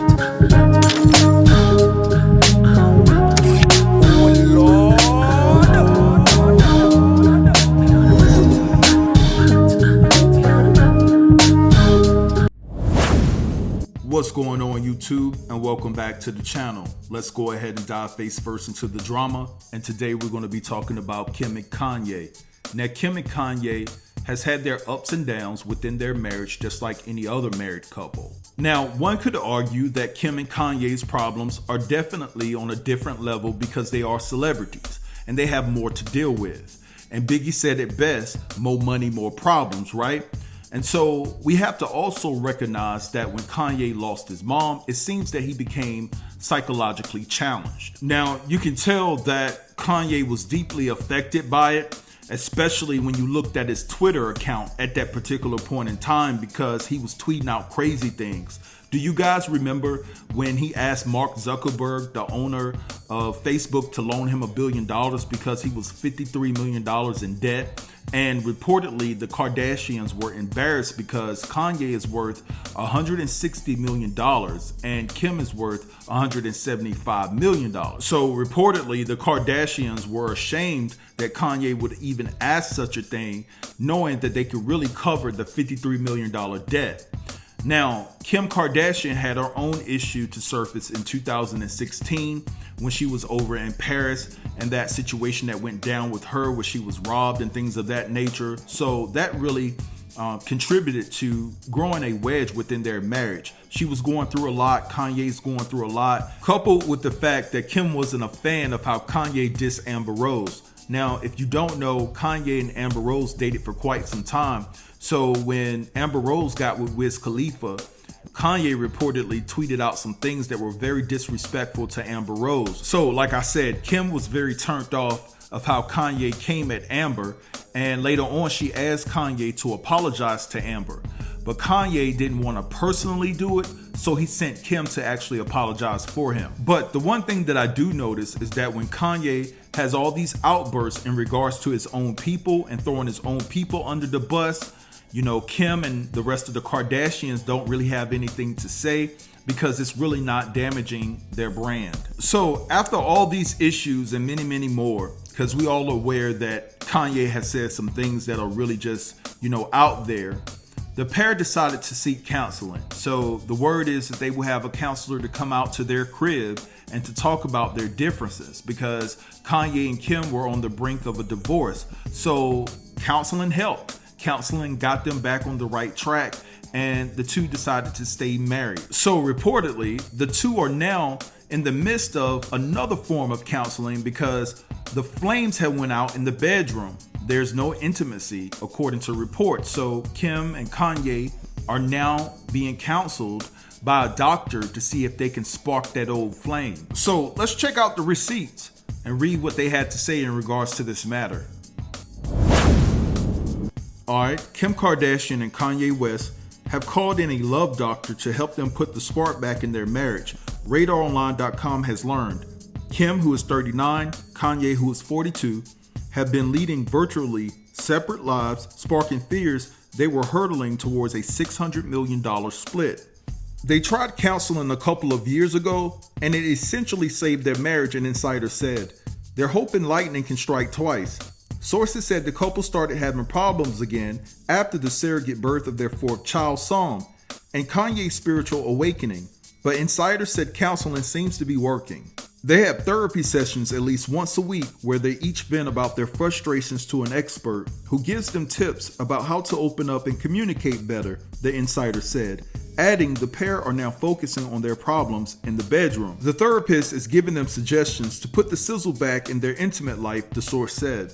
What's going on YouTube, and welcome back to the channel. Let's go ahead and dive face first into the drama, and today we're going to be talking about Kim and Kanye. Now, Kim and Kanye has had their ups and downs within their marriage just like any other married couple. Now, one could argue that Kim and Kanye's problems are definitely on a different level because they are celebrities and they have more to deal with. And Biggie said it best, more money, more problems, right? And so we have to also recognize that when Kanye lost his mom, it seems that he became psychologically challenged. Now, you can tell that Kanye was deeply affected by it, especially when you looked at his Twitter account at that particular point in time, because he was tweeting out crazy things. Do you guys remember when he asked Mark Zuckerberg, the owner of Facebook, to loan him $1 billion because he was $53 million in debt? And reportedly, the Kardashians were embarrassed because Kanye is worth $160 million and Kim is worth $175 million. So reportedly, the Kardashians were ashamed that Kanye would even ask such a thing, knowing that they could really cover the $53 million debt. Now, Kim Kardashian had her own issue to surface in 2016 when she was over in Paris, and that situation that went down with her where she was robbed and things of that nature. So that really contributed to growing a wedge within their marriage. She was going through a lot, Kanye's going through a lot, coupled with the fact that Kim wasn't a fan of how Kanye dissed Amber Rose. Now, if you don't know, Kanye and Amber Rose dated for quite some time. So when Amber Rose got with Wiz Khalifa, Kanye reportedly tweeted out some things that were very disrespectful to Amber Rose. So like I said, Kim was very turned off of how Kanye came at Amber, and later on she asked Kanye to apologize to Amber. But Kanye didn't want to personally do it, so he sent Kim to actually apologize for him. But the one thing that I do notice is that when Kanye has all these outbursts in regards to his own people and throwing his own people under the bus, you know, Kim and the rest of the Kardashians don't really have anything to say because it's really not damaging their brand. So after all these issues and many, many more, because we all are aware that Kanye has said some things that are really just, out there, the pair decided to seek counseling. So the word is that they will have a counselor to come out to their crib and to talk about their differences, because Kanye and Kim were on the brink of a divorce. So counseling helped. Counseling got them back on the right track, and the two decided to stay married. So reportedly, the two are now in the midst of another form of counseling because the flames have went out in the bedroom. There's no intimacy, according to reports. So Kim and Kanye are now being counseled by a doctor to see if they can spark that old flame. So let's check out the receipts and read what they had to say in regards to this matter. Alright, Kim Kardashian and Kanye West have called in a love doctor to help them put the spark back in their marriage. RadarOnline.com has learned Kim, who is 39, Kanye, who is 42, have been leading virtually separate lives, sparking fears they were hurtling towards a $600 million split. They tried counseling a couple of years ago, and it essentially saved their marriage, an insider said. They're hoping lightning can strike twice. Sources said the couple started having problems again after the surrogate birth of their fourth child, Psalm, and Kanye's spiritual awakening, but insiders said counseling seems to be working. They have therapy sessions at least once a week where they each vent about their frustrations to an expert who gives them tips about how to open up and communicate better, the insider said, adding the pair are now focusing on their problems in the bedroom. The therapist is giving them suggestions to put the sizzle back in their intimate life, the source said.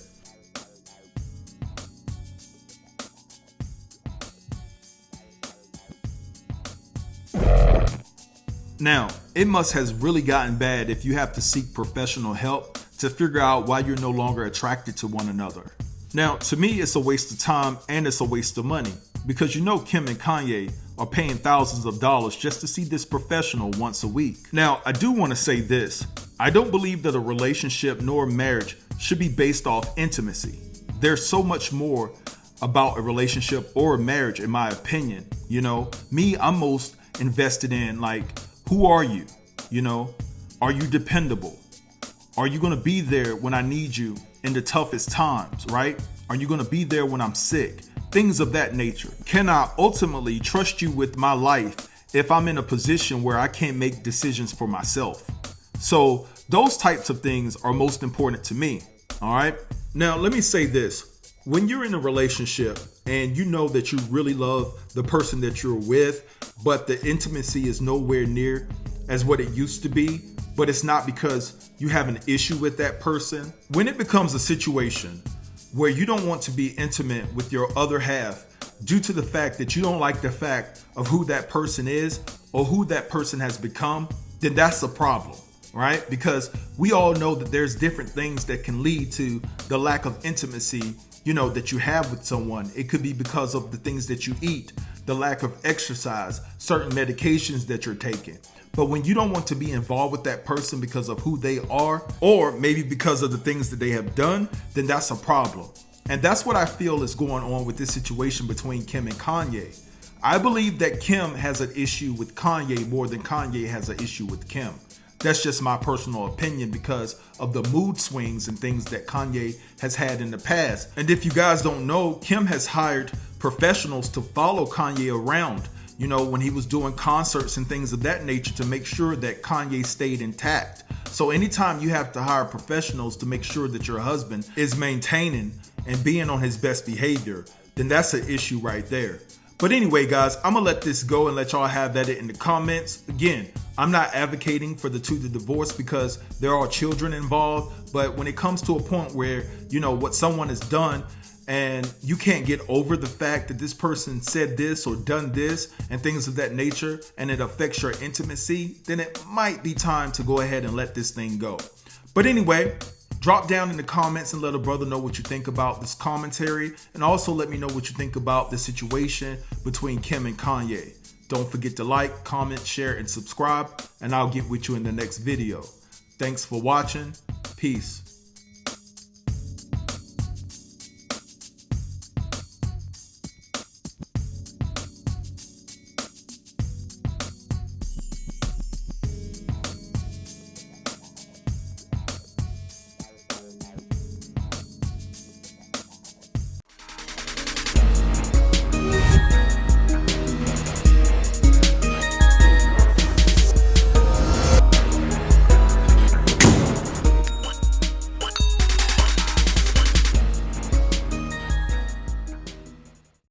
Now, it must has really gotten bad if you have to seek professional help to figure out why you're no longer attracted to one another. Now, to me, it's a waste of time and it's a waste of money because Kim and Kanye are paying thousands of dollars just to see this professional once a week. Now, I do want to say this. I don't believe that a relationship nor a marriage should be based off intimacy. There's so much more about a relationship or a marriage, in my opinion. I'm most invested in Who are you? You know, are you dependable? Are you going to be there when I need you in the toughest times, right? Are you going to be there when I'm sick? Things of that nature. Can I ultimately trust you with my life if I'm in a position where I can't make decisions for myself? So those types of things are most important to me. All right. Now, let me say this. When you're in a relationship and you know that you really love the person that you're with, but the intimacy is nowhere near as what it used to be, but it's not because you have an issue with that person. When it becomes a situation where you don't want to be intimate with your other half due to the fact that you don't like the fact of who that person is or who that person has become, then that's a problem, right? Because we all know that there's different things that can lead to the lack of intimacy, that you have with someone. It could be because of the things that you eat, the lack of exercise, certain medications that you're taking. But when you don't want to be involved with that person because of who they are, or maybe because of the things that they have done, then that's a problem. And that's what I feel is going on with this situation between Kim and Kanye. I believe that Kim has an issue with Kanye more than Kanye has an issue with Kim. That's just my personal opinion because of the mood swings and things that Kanye has had in the past. And if you guys don't know, Kim has hired professionals to follow Kanye around, when he was doing concerts and things of that nature to make sure that Kanye stayed intact. So anytime you have to hire professionals to make sure that your husband is maintaining and being on his best behavior, then that's an issue right there. But anyway, guys, I'm gonna let this go and let y'all have that in the comments. Again, I'm not advocating for the two to divorce because there are children involved. But when it comes to a point where, what someone has done and you can't get over the fact that this person said this or done this and things of that nature, and it affects your intimacy, then it might be time to go ahead and let this thing go. But anyway, drop down in the comments and let a brother know what you think about this commentary, and also let me know what you think about the situation between Kim and Kanye. Don't forget to like, comment, share, and subscribe, and I'll get with you in the next video. Thanks for watching. Peace.